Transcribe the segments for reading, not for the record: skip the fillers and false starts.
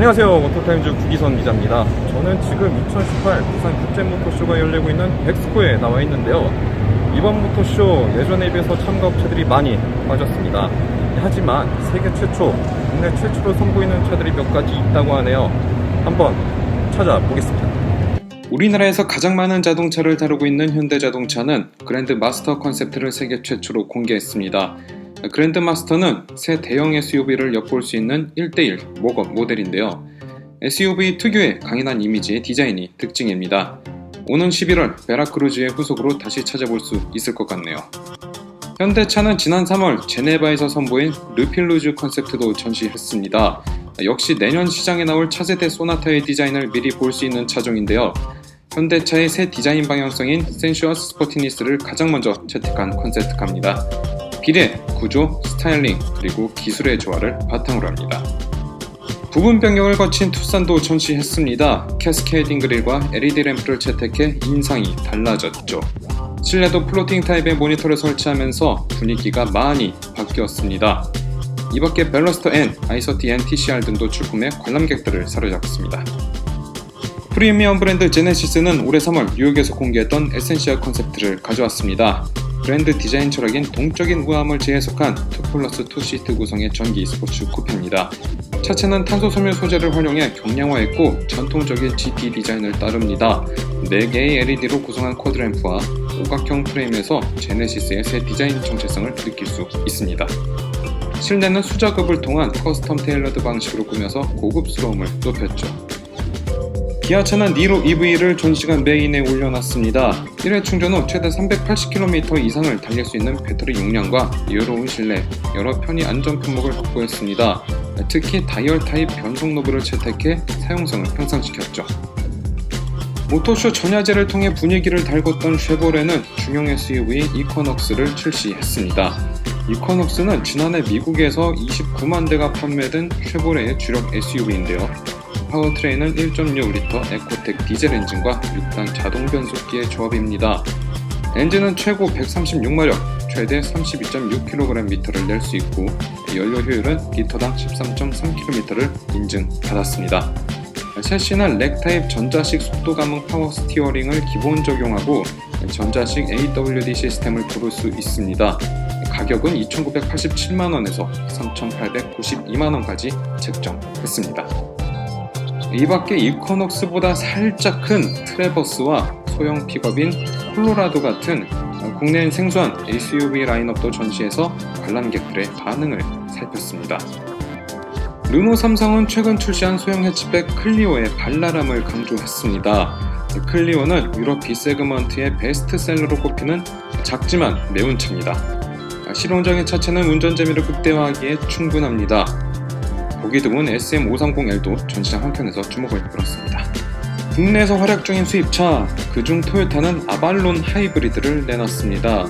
안녕하세요. 모터타임즈 구기선 기자입니다. 저는 지금 2018 부산 국제모터쇼가 열리고 있는 엑스포에 나와 있는데요. 이번 모터쇼 예전에 비해서 참가업체들이 많이 빠졌습니다. 하지만 세계 최초, 국내 최초로 선보이는 차들이 몇 가지 있다고 하네요. 한번 찾아보겠습니다. 우리나라에서 가장 많은 자동차를 다루고 있는 현대자동차는 그랜드마스터 컨셉트를 세계 최초로 공개했습니다. 그랜드마스터는 새 대형 SUV를 엿볼 수 있는 1대1 목업 모델인데요. SUV 특유의 강인한 이미지의 디자인이 특징입니다. 오는 11월 베라크루즈의 후속으로 다시 찾아볼 수 있을 것 같네요. 현대차는 지난 3월 제네바에서 선보인 르필루즈 컨셉트도 전시했습니다. 역시 내년 시장에 나올 차세대 소나타의 디자인을 미리 볼 수 있는 차종인데요. 현대차의 새 디자인 방향성인 센슈어스 스포티니스를 가장 먼저 채택한 컨셉트카입니다. 비례, 구조, 스타일링, 그리고 기술의 조화를 바탕으로 합니다. 부분 변경을 거친 투싼도 전시했습니다. 캐스케이딩 그릴과 LED 램프를 채택해 인상이 달라졌죠. 실내도 플로팅 타입의 모니터를 설치하면서 분위기가 많이 바뀌었습니다. 이 밖에 벨러스터 N, i30 N, TCR 등도 출품해 관람객들을 사로잡았습니다. 프리미엄 브랜드 제네시스는 올해 3월 뉴욕에서 공개했던 에센시얼 컨셉트를 가져왔습니다. 브랜드 디자인 철학인 동적인 우아함을 재해석한 2+2 시트 구성의 전기 스포츠 쿠페입니다. 차체는 탄소 섬유 소재를 활용해 경량화했고 전통적인 GT 디자인을 따릅니다. 4개의 LED로 구성한 쿼드램프와 오각형 프레임에서 제네시스의 새 디자인 정체성을 느낄 수 있습니다. 실내는 수작업을 통한 커스텀 테일러드 방식으로 꾸며서 고급스러움을 높였죠. 기아차는 니로 EV를 전시관 메인에 올려놨습니다. 1회 충전 후 최대 380km 이상을 달릴 수 있는 배터리 용량과 여유로운 실내, 여러 편의 안전 품목을 확보했습니다. 특히 다이얼 타입 변속 노브를 채택해 사용성을 향상시켰죠. 모터쇼 전야제를 통해 분위기를 달궜던 쉐보레는 중형 SUV 이쿼넉스를 출시했습니다. 이쿼넉스는 지난해 미국에서 29만 대가 판매된 쉐보레의 주력 SUV인데요. 파워트레인은 1.6L 에코텍 디젤 엔진과 6단 자동 변속기의 조합입니다. 엔진은 최고 136마력, 최대 32.6kgm를 낼 수 있고 연료 효율은 리터당 13.3km를 인증받았습니다. 셰시는 렉타입 전자식 속도 감응 파워 스티어링을 기본 적용하고 전자식 AWD 시스템을 부를 수 있습니다. 가격은 2,987만원에서 3,892만원까지 책정했습니다. 이 밖에 이쿼넉스보다 살짝 큰 트래버스와 소형 픽업인 콜로라도 같은 국내엔 생소한 SUV 라인업도 전시해서 관람객들의 반응을 살폈습니다. 르노 삼성은 최근 출시한 소형 해치백 클리오의 발랄함을 강조했습니다. 클리오는 유럽 B세그먼트의 베스트셀러로 꼽히는 작지만 매운 차입니다. 실용적인 차체는 운전 재미를 극대화하기에 충분합니다. 보기 드문 SM530L도 전시장 한켠에서 주목을 끌었습니다. 국내에서 활약 중인 수입차, 그중 토요타는 아발론 하이브리드를 내놨습니다.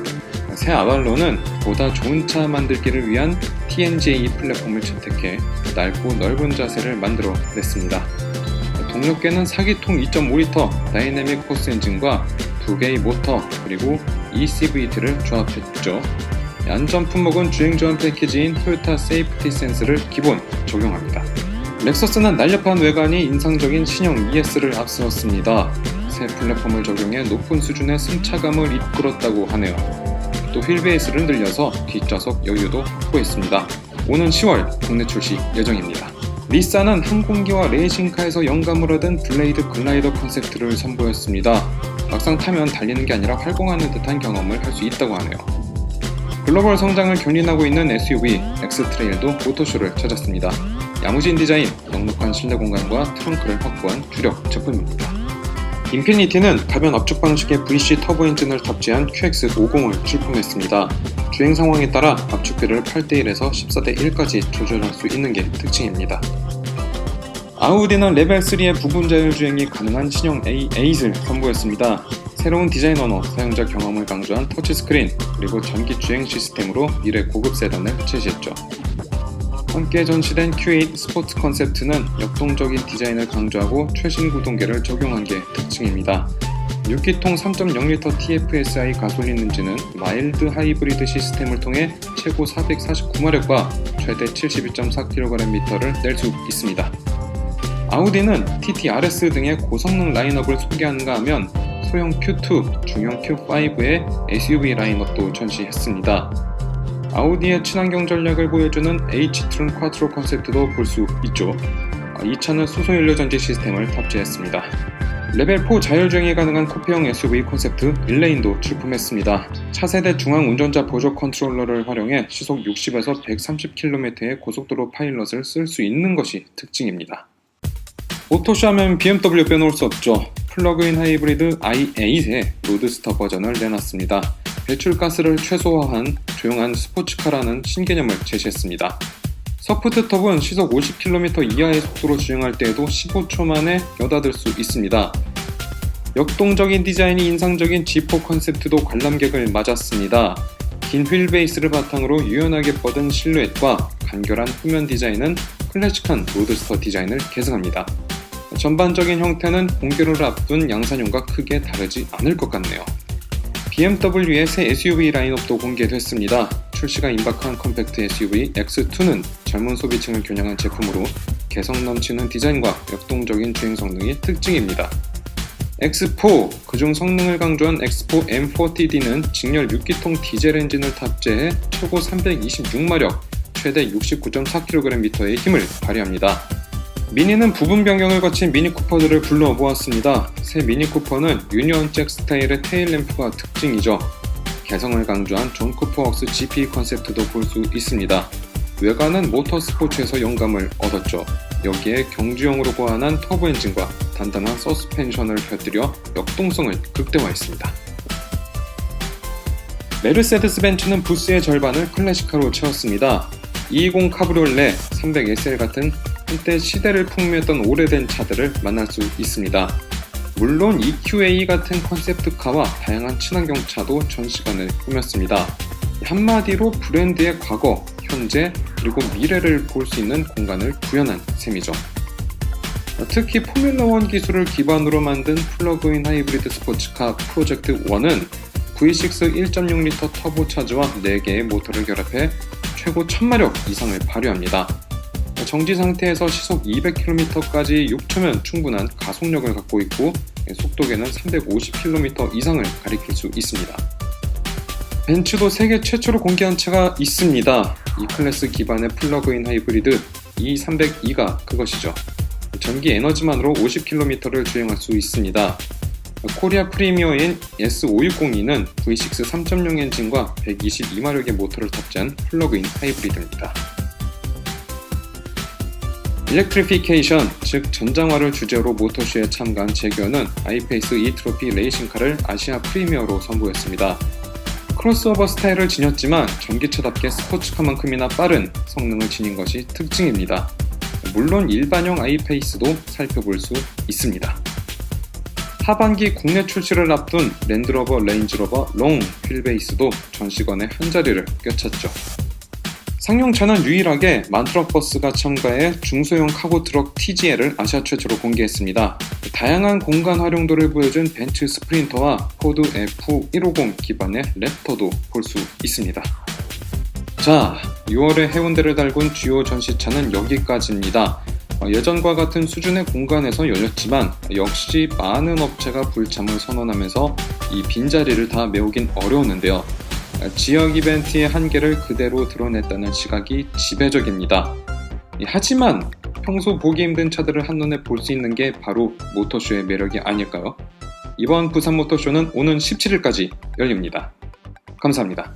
새 아발론은 보다 좋은 차 만들기를 위한 TNGA 플랫폼을 채택해 넓고 넓은 자세를 만들어냈습니다. 동력계는 4기통 2.5L 다이내믹 포스 엔진과 2개의 모터 그리고 ECVT를 조합했죠. 안전 품목은 주행 지원 패키지인 토요타 세이프티 센스를 기본 적용합니다. 렉서스는 날렵한 외관이 인상적인 신형 ES를 앞세웠습니다. 새 플랫폼을 적용해 높은 수준의 승차감을 이끌었다고 하네요. 또 휠베이스를 늘려서 뒷좌석 여유도 확보했습니다. 오는 10월 국내 출시 예정입니다. 닛산은 항공기와 레이싱카에서 영감을 얻은 블레이드 글라이더 컨셉트를 선보였습니다. 막상 타면 달리는 게 아니라 활공하는 듯한 경험을 할 수 있다고 하네요. 글로벌 성장을 견인하고 있는 SUV 엑스트레일도 모터쇼를 찾았습니다. 야무진 디자인, 넉넉한 실내 공간과 트렁크를 확보한 주력 제품입니다. 인피니티는 가변 압축 방식의 VC 터보 엔진을 탑재한 QX50을 출품했습니다. 주행 상황에 따라 압축비를 8대1에서 14대1까지 조절할 수 있는 게 특징입니다. 아우디는 레벨3의 부분 자율주행이 가능한 신형 A8을 선보였습니다. 새로운 디자인 언어, 사용자 경험을 강조한 터치스크린, 그리고 전기 주행 시스템으로 미래 고급 세단을 제시했죠. 함께 전시된 Q8 스포츠 컨셉트는 역동적인 디자인을 강조하고 최신 구동계를 적용한 게 특징입니다. 6기통 3.0L TFSI 가솔린 엔진은 마일드 하이브리드 시스템을 통해 최고 449마력과 최대 72.4kgm를 낼 수 있습니다. 아우디는 TT RS 등의 고성능 라인업을 소개하는가 하면 소형 Q2, 중형 Q5의 SUV 라인업도 전시했습니다. 아우디의 친환경 전략을 보여주는 H-Tron Quattro 컨셉트도 볼 수 있죠. 이 차는 수소연료 전지 시스템을 탑재했습니다. 레벨 4 자율주행이 가능한 쿠페형 SUV 콘셉트 1레인도 출품했습니다. 차세대 중앙 운전자 보조 컨트롤러를 활용해 시속 60에서 130km의 고속도로 파일럿을 쓸 수 있는 것이 특징입니다. 오토쇼 하면 BMW 빼놓을 수 없죠. 플러그인 하이브리드 i8의 로드스터 버전을 내놨습니다. 배출가스를 최소화한 조용한 스포츠카라는 신개념을 제시했습니다. 서프트톱은 시속 50km 이하의 속도로 주행할 때에도 15초 만에 여닫을 수 있습니다. 역동적인 디자인이 인상적인 G4 컨셉트도 관람객을 맞았습니다. 긴 휠베이스를 바탕으로 유연하게 뻗은 실루엣과 간결한 후면 디자인은 클래식한 로드스터 디자인을 계승합니다. 전반적인 형태는 공개를 앞둔 양산형과 크게 다르지 않을 것 같네요. BMW의 새 SUV 라인업도 공개됐습니다. 출시가 임박한 컴팩트 SUV X2는 젊은 소비층을 겨냥한 제품으로 개성 넘치는 디자인과 역동적인 주행 성능이 특징입니다. X4, 그중 성능을 강조한 X4 M40D는 직렬 6기통 디젤 엔진을 탑재해 최고 326마력, 최대 69.4kgm의 힘을 발휘합니다. 미니는 부분 변경을 거친 미니쿠퍼들을 불러보았습니다. 새 미니쿠퍼는 유니온 잭 스타일의 테일램프가 특징이죠. 개성을 강조한 존 쿠퍼웍스 GP 컨셉트도 볼 수 있습니다. 외관은 모터스포츠에서 영감을 얻었죠. 여기에 경주용으로 고안한 터보 엔진과 단단한 서스펜션을 곁들여 역동성을 극대화했습니다. 메르세데스 벤츠는 부스의 절반을 클래식카로 채웠습니다. 220 카브리올레, 300SL 같은 한때 시대를 풍미했던 오래된 차들을 만날 수 있습니다. 물론 EQA 같은 컨셉트카와 다양한 친환경 차도 전시관을 꾸몄습니다. 한마디로 브랜드의 과거, 현재, 그리고 미래를 볼 수 있는 공간을 구현한 셈이죠. 특히 포뮬러1 기술을 기반으로 만든 플러그인 하이브리드 스포츠카 프로젝트 1은 V6 1.6L 터보차저와 4개의 모터를 결합해 최고 1000마력 이상을 발휘합니다. 정지 상태에서 시속 200km까지 6초면 충분한 가속력을 갖고 있고 속도계는 350km 이상을 가리킬 수 있습니다. 벤츠도 세계 최초로 공개한 차가 있습니다. 이 클래스 기반의 플러그인 하이브리드 E302가 그것이죠. 전기 에너지만으로 50km를 주행할 수 있습니다. 코리아 프리미어인 S5602는 V6 3.0 엔진과 122마력의 모터를 탑재한 플러그인 하이브리드입니다. 일렉트리피케이션, 즉 전장화를 주제로 모터쇼에 참가한 제규어는 아이페이스 E-트로피 레이싱카를 아시아 프리미어로 선보였습니다. 크로스오버 스타일을 지녔지만 전기차답게 스포츠카만큼이나 빠른 성능을 지닌 것이 특징입니다. 물론 일반형 아이페이스도 살펴볼 수 있습니다. 하반기 국내 출시를 앞둔 랜드로버 레인지로버 롱 휠베이스도 전시관에 한자리를 꿰찼죠. 상용차는 유일하게 만트럭버스가 참가해 중소형 카고트럭 TGL을 아시아 최초로 공개했습니다. 다양한 공간 활용도를 보여준 벤츠 스프린터와 포드 F150 기반의 랩터도 볼 수 있습니다. 자, 6월에 해운대를 달군 주요 전시차는 여기까지입니다. 예전과 같은 수준의 공간에서 열렸지만 역시 많은 업체가 불참을 선언하면서 이 빈자리를 다 메우긴 어려웠는데요. 지역 이벤트의 한계를 그대로 드러냈다는 시각이 지배적입니다. 하지만 평소 보기 힘든 차들을 한눈에 볼 수 있는 게 바로 모터쇼의 매력이 아닐까요? 이번 부산 모터쇼는 오는 17일까지 열립니다. 감사합니다.